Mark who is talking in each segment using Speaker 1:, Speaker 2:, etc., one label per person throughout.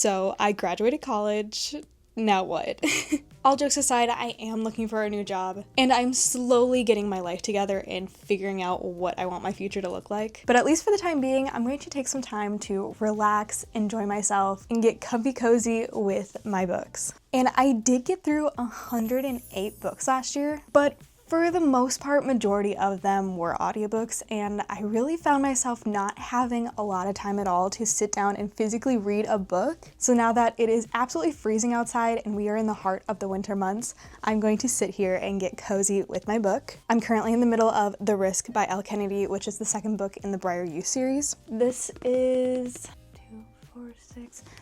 Speaker 1: So I graduated college. Now what? All jokes aside, I am looking for a new job, and I'm slowly getting my life together and figuring out what I want my future to look like. But at least for the time being, I'm going to take some time to relax, enjoy myself, and get comfy cozy with my books. And I did get through 108 books last year, but for the most part, majority of them were audiobooks, and I really found myself not having a lot of time at all to sit down and physically read a book. So now that it is absolutely freezing outside and we are in the heart of the winter months, I'm going to sit here and get cozy with my book. I'm currently in the middle of The Risk by Elle Kennedy, which is the second book in the Briar Youth series. This is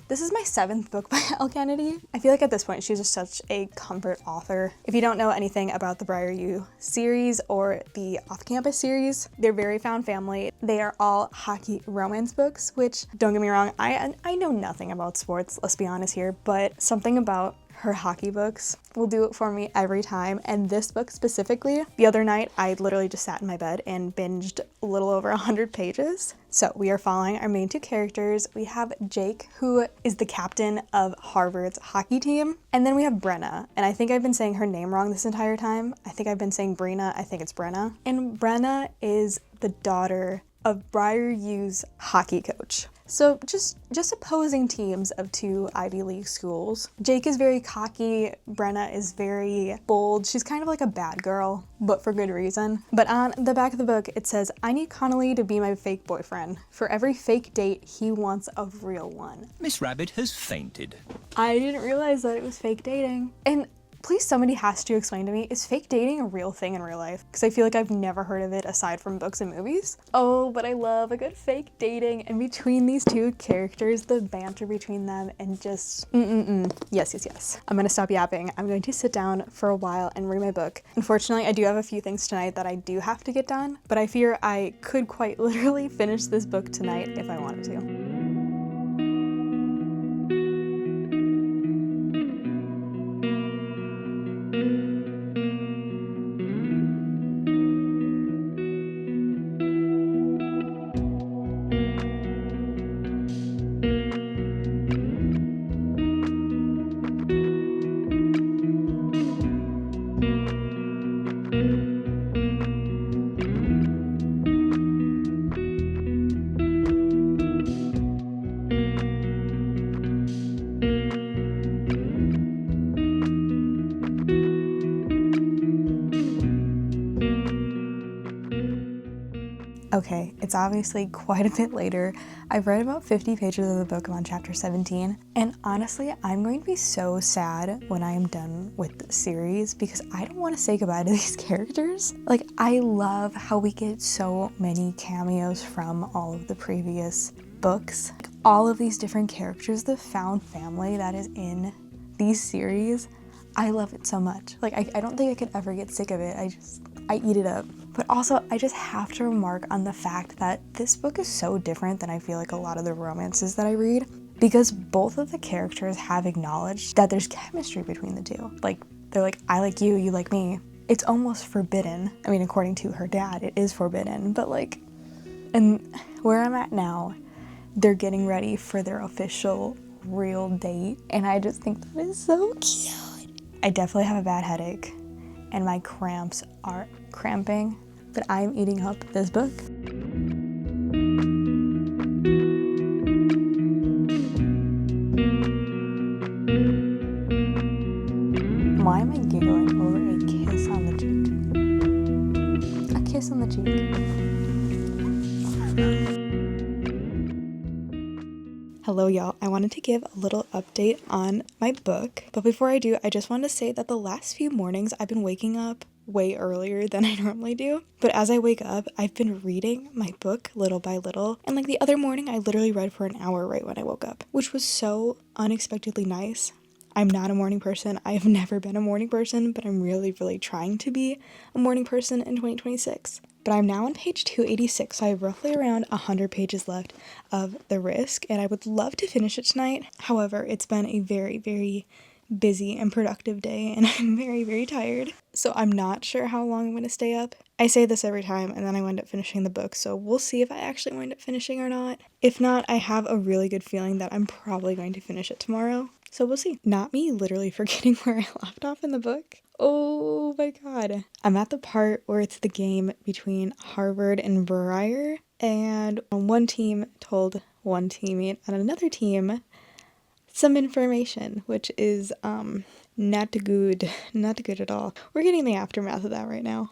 Speaker 1: This is my 7th book by Elle Kennedy. I feel like at this point she's just such a comfort author. If you don't know anything about the Briar U series or the Off-Campus series, they're very found family. They are all hockey romance books, which, don't get me wrong, I know nothing about sports, let's be honest here, but something about her hockey books will do it for me every time. And this book specifically, the other night I literally just sat in my bed and binged a little over 100 pages. So we are following our main 2 characters. We have Jake, who is the captain of Harvard's hockey team. And then we have Brenna. And I think I've been saying her name wrong this entire time. I think I've been saying Brina. I think it's Brenna. And Brenna is the daughter of Briar U's hockey coach. So just opposing teams of 2 Ivy League schools. Jake is very cocky, Brenna is very bold. She's kind of like a bad girl, but for good reason. But on the back of the book, it says, "I need Connolly to be my fake boyfriend. For every fake date, he wants a real one."
Speaker 2: Miss Rabbit has fainted.
Speaker 1: I didn't realize that it was fake dating. And please, somebody has to explain to me, is fake dating a real thing in real life? Because I feel like I've never heard of it aside from books and movies. Oh, but I love a good fake dating. And between these 2 characters, the banter between them and just, Yes. I'm gonna stop yapping. I'm going to sit down for a while and read my book. Unfortunately, I do have a few things tonight that I do have to get done, but I fear I could quite literally finish this book tonight if I wanted to. Okay, it's obviously quite a bit later. I've read about 50 pages of the book. I'm on chapter 17, and honestly, I'm going to be so sad when I am done with the series because I don't want to say goodbye to these characters. Like, I love how we get so many cameos from all of the previous books. Like, all of these different characters, the found family that is in these series, I love it so much. Like, I don't think I could ever get sick of it. I eat it up. But also, I just have to remark on the fact that this book is so different than I feel like a lot of the romances that I read, because both of the characters have acknowledged that there's chemistry between the 2. Like, they're like, I like you, you like me. It's almost forbidden. I mean, according to her dad, it is forbidden, but like, and where I'm at now, they're getting ready for their official real date, and I just think that is so cute. I definitely have a bad headache, and my cramps are cramping, but I'm eating up this book. Why am I giggling over a kiss on the cheek? A kiss on the cheek. Hello y'all, I wanted to give a little update on my book, but before I do, I just want to say that the last few mornings I've been waking up way earlier than I normally do, but as I wake up, I've been reading my book little by little, and like the other morning, I literally read for an hour right when I woke up, which was so unexpectedly nice. I'm not a morning person. I have never been a morning person, but I'm really trying to be a morning person in 2026. But I'm now on page 286, so I have roughly around 100 pages left of The Risk, and I would love to finish it tonight. However, it's been a very busy and productive day, and I'm very, very tired. So I'm not sure how long I'm going to stay up. I say this every time, and then I wind up finishing the book, so we'll see if I actually wind up finishing or not. If not, I have a really good feeling that I'm probably going to finish it tomorrow. So we'll see. Not me literally forgetting where I left off in the book. Oh my god. I'm at the part where it's the game between Harvard and Briar, and one team told one teammate on another team some information, which is not good at all. We're getting the aftermath of that right now.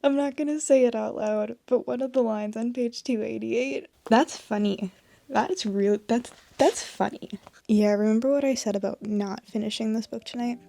Speaker 1: I'm not gonna say it out loud, but one of the lines on page 288, that's funny. That's funny. Yeah, remember what I said about not finishing this book tonight?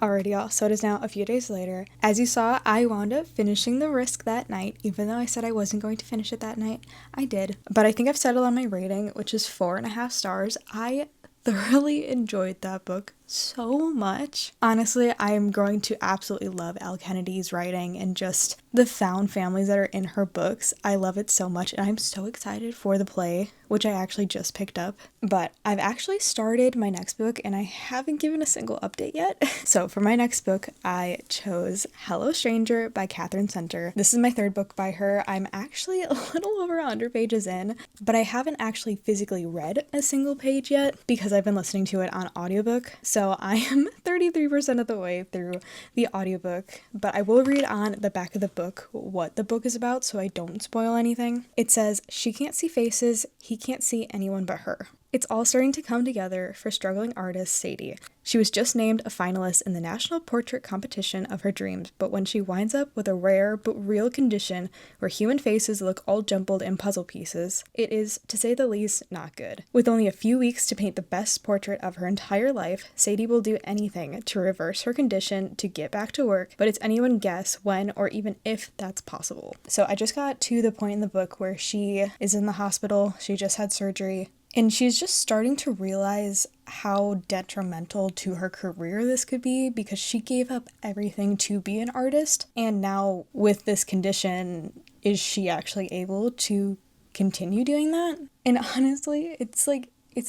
Speaker 1: Alrighty y'all, so it is now a few days later. As you saw, I wound up finishing The Risk that night. Even though I said I wasn't going to finish it that night, I did. But I think I've settled on my rating, which is 4.5 stars. I thoroughly enjoyed that book so much. Honestly, I am growing to absolutely love Elle Kennedy's writing and just the found families that are in her books. I love it so much, and I'm so excited for the play, which I actually just picked up. But I've actually started my next book, and I haven't given a single update yet. So for my next book, I chose Hello Stranger by Catherine Center. This is my third book by her. I'm actually a little over 100 pages in, but I haven't actually physically read a single page yet because I've been listening to it on audiobook. So I am 33% of the way through the audiobook, but I will read on the back of the book what the book is about so I don't spoil anything. It says, she can't see faces, he can't see anyone but her. It's all starting to come together for struggling artist Sadie. She was just named a finalist in the National Portrait Competition of her dreams, but when she winds up with a rare but real condition where human faces look all jumbled in puzzle pieces, it is, to say the least, not good. With only a few weeks to paint the best portrait of her entire life, Sadie will do anything to reverse her condition to get back to work, but it's anyone's guess when or even if that's possible. So I just got to the point in the book where she is in the hospital, she just had surgery, and she's just starting to realize how detrimental to her career this could be because she gave up everything to be an artist. And now with this condition, is she actually able to continue doing that? And honestly, it's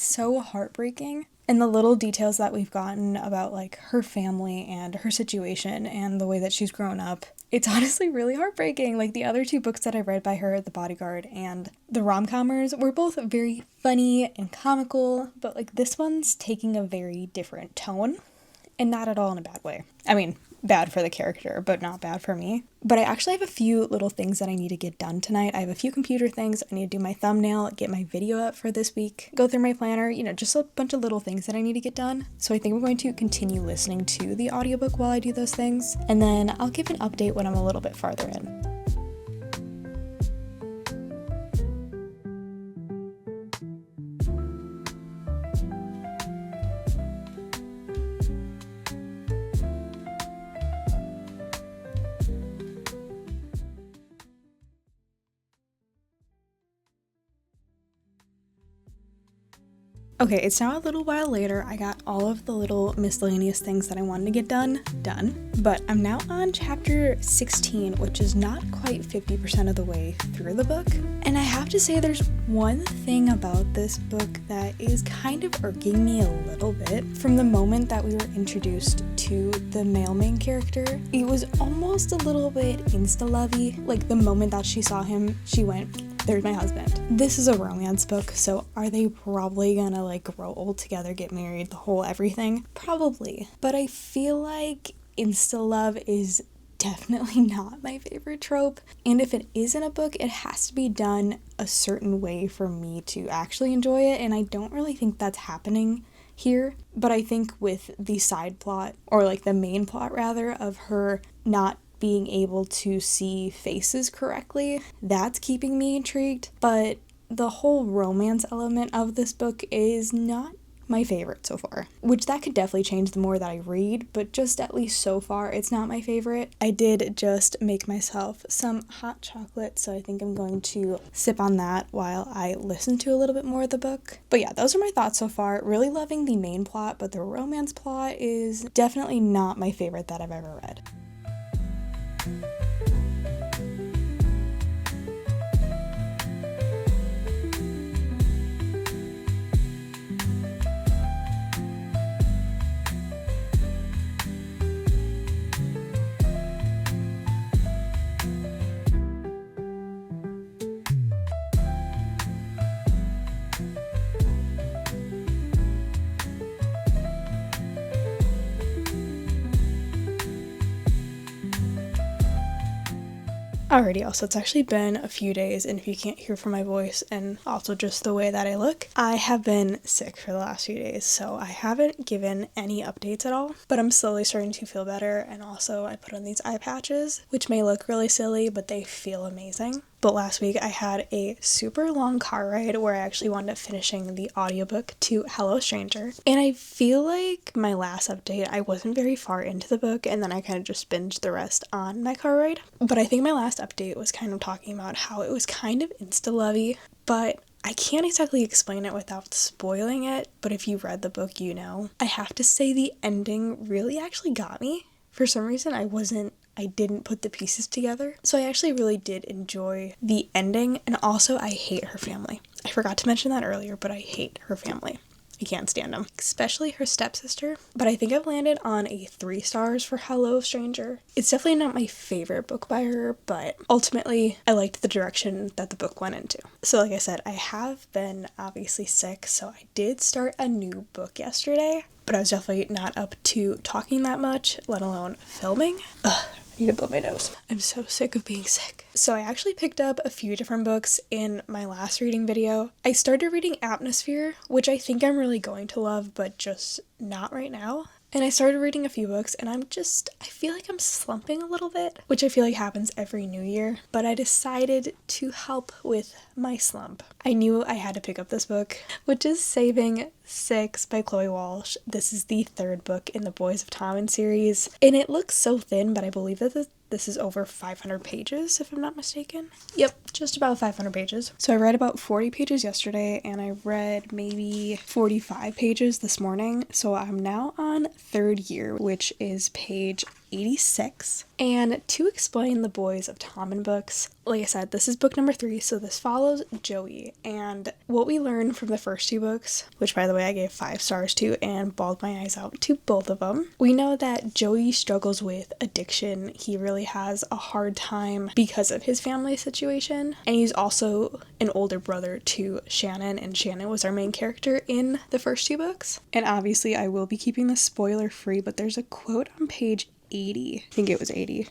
Speaker 1: so heartbreaking. And the little details that we've gotten about like her family and her situation and the way that she's grown up, it's honestly really heartbreaking. Like the other two books that I read by her, The Bodyguard and The Rom-Commers, were both very funny and comical, but like this one's taking a very different tone and not at all in a bad way. I mean, bad for the character, but not bad for me. But I actually have a few little things that I need to get done tonight. I have a few computer things. I need to do my thumbnail, get my video up for this week, go through my planner, just a bunch of little things that I need to get done. So I think we're going to continue listening to the audiobook while I do those things, and then I'll give an update when I'm a little bit farther in. Okay, it's now a little while later. I got all of the little miscellaneous things that I wanted to get done, but I'm now on chapter 16, which is not quite 50% of the way through the book. And I have to say there's one thing about this book that is kind of irking me a little bit. From the moment that we were introduced to the male main character, it was almost a little bit insta-lovey. Like the moment that she saw him, she went, there's my husband. This is a romance book, so are they probably gonna like grow old together, get married, the whole everything? Probably. But I feel like insta-love is definitely not my favorite trope. And if it is in a book, it has to be done a certain way for me to actually enjoy it, and I don't really think that's happening here. But I think with the side plot, or like the main plot rather, of her not being able to see faces correctly, that's keeping me intrigued. But the whole romance element of this book is not my favorite so far, which that could definitely change the more that I read, but just at least so far, it's not my favorite. I did just make myself some hot chocolate, so I think I'm going to sip on that while I listen to a little bit more of the book. But yeah, those are my thoughts so far. Really loving the main plot, but the romance plot is definitely not my favorite that I've ever read. Alrighty, also, it's actually been a few days, and if you can't hear from my voice and also just the way that I look, I have been sick for the last few days, so I haven't given any updates at all, but I'm slowly starting to feel better, and also I put on these eye patches, which may look really silly, but they feel amazing. But last week I had a super long car ride where I actually wound up finishing the audiobook to Hello Stranger. And I feel like my last update, I wasn't very far into the book and then I kind of just binged the rest on my car ride. But I think my last update was kind of talking about how it was kind of insta-lovey, but I can't exactly explain it without spoiling it, but if you read the book, you know. I have to say the ending really actually got me. For some reason, I didn't put the pieces together. So I actually really did enjoy the ending, and also I hate her family. I forgot to mention that earlier, but I hate her family. I can't stand them, especially her stepsister. But I think I've landed on a 3 stars for Hello Stranger. It's definitely not my favorite book by her, but ultimately I liked the direction that the book went into. So like I said, I have been obviously sick, so I did start a new book yesterday, but I was definitely not up to talking that much, let alone filming. Ugh. I need to blow my nose. I'm so sick of being sick. So I actually picked up a few different books in my last reading video. I started reading Atmosphere, which I think I'm really going to love, but just not right now. And I started reading a few books, and I feel like I'm slumping a little bit, which I feel like happens every new year, but I decided to help with my slump. I knew I had to pick up this book, which is Saving Six by Chloe Walsh. This is the 3rd book in the Boys of Tommen series, and it looks so thin, but I believe that this is over 500 pages, if I'm not mistaken. Yep, just about 500 pages. So I read about 40 pages yesterday, and I read maybe 45 pages this morning. So I'm now on 3rd year, which is page 86. And to explain the Boys of Tommen books, like I said, this is book number 3, so this follows Joey. And what we learned from the first 2 books, which by the way I gave 5 stars to and bawled my eyes out to both of them, we know that Joey struggles with addiction. He really has a hard time because of his family situation, and he's also an older brother to Shannon, and Shannon was our main character in the first 2 books. And obviously I will be keeping this spoiler free, but there's a quote on page 80, I think it was 80,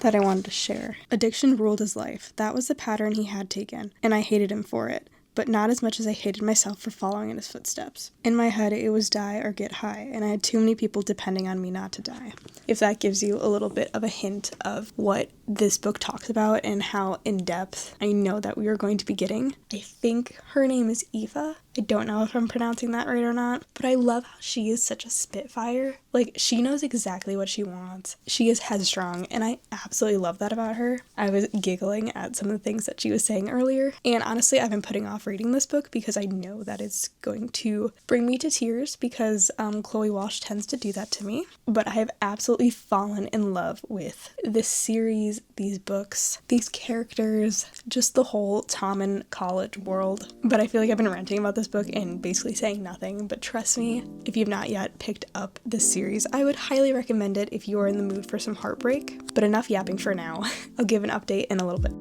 Speaker 1: that I wanted to share. Addiction ruled his life. That was the pattern he had taken, and I hated him for it, but not as much as I hated myself for following in his footsteps. In my head, it was die or get high, and I had too many people depending on me not to die. If that gives you a little bit of a hint of what this book talks about and how in-depth I know that we are going to be getting. I think her name is Eva. I don't know if I'm pronouncing that right or not, but I love how she is such a spitfire. Like, she knows exactly what she wants. She is headstrong, and I absolutely love that about her. I was giggling at some of the things that she was saying earlier, and honestly, I've been putting off reading this book because I know that it's going to bring me to tears because Chloe Walsh tends to do that to me. But I have absolutely fallen in love with this series, these books, these characters, just the whole Tommen college world. But I feel like I've been ranting about this book and basically saying nothing, but trust me, if you've not yet picked up this series, I would highly recommend it if you are in the mood for some heartbreak. But enough yapping for now. I'll give an update in a little bit.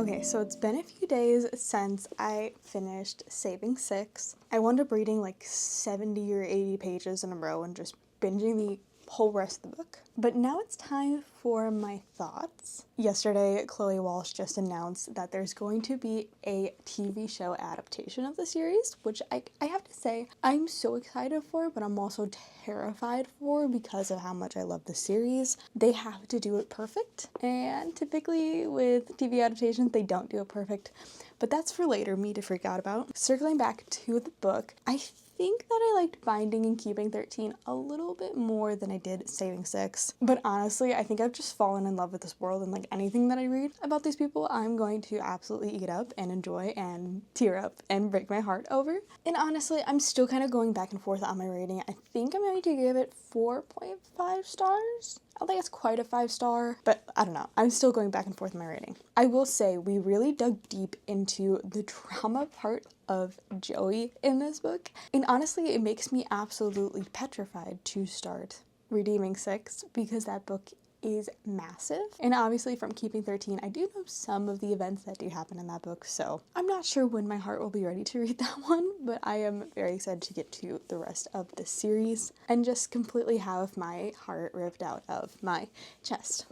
Speaker 1: Okay, so it's been a few days since I finished Saving Six. I wound up reading like 70 or 80 pages in a row and just binging the whole rest of the book. But now it's time for my thoughts. Yesterday, Chloe Walsh just announced that there's going to be a TV show adaptation of the series, which I have to say I'm so excited for, but I'm also terrified for because of how much I love the series. They have to do it perfect, and typically with TV adaptations, they don't do it perfect. But that's for later, me to freak out about. Circling back to the book, I think that I liked Binding and Keeping 13 a little bit more than I did Saving Six. But honestly, I think I've just fallen in love with this world, and like anything that I read about these people, I'm going to absolutely eat up and enjoy and tear up and break my heart over. And honestly, I'm still kind of going back and forth on my rating. I think I'm going to give it 4.5 stars. I don't think it's quite a 5-star, but I don't know. I'm still going back and forth in my rating. I will say we really dug deep into the trauma part of Joey in this book. And honestly, it makes me absolutely petrified to start Redeeming Six because that book is massive. And obviously from Keeping 13, I do know some of the events that do happen in that book, so I'm not sure when my heart will be ready to read that one, but I am very excited to get to the rest of the series and just completely have my heart ripped out of my chest.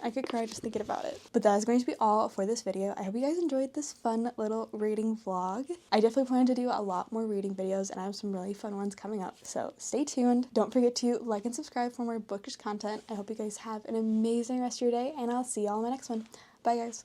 Speaker 1: I could cry just thinking about it. But that is going to be all for this video. I hope you guys enjoyed this fun little reading vlog. I definitely plan to do a lot more reading videos, and I have some really fun ones coming up. So stay tuned. Don't forget to like and subscribe for more bookish content. I hope you guys have an amazing rest of your day, and I'll see y'all in my next one. Bye, guys.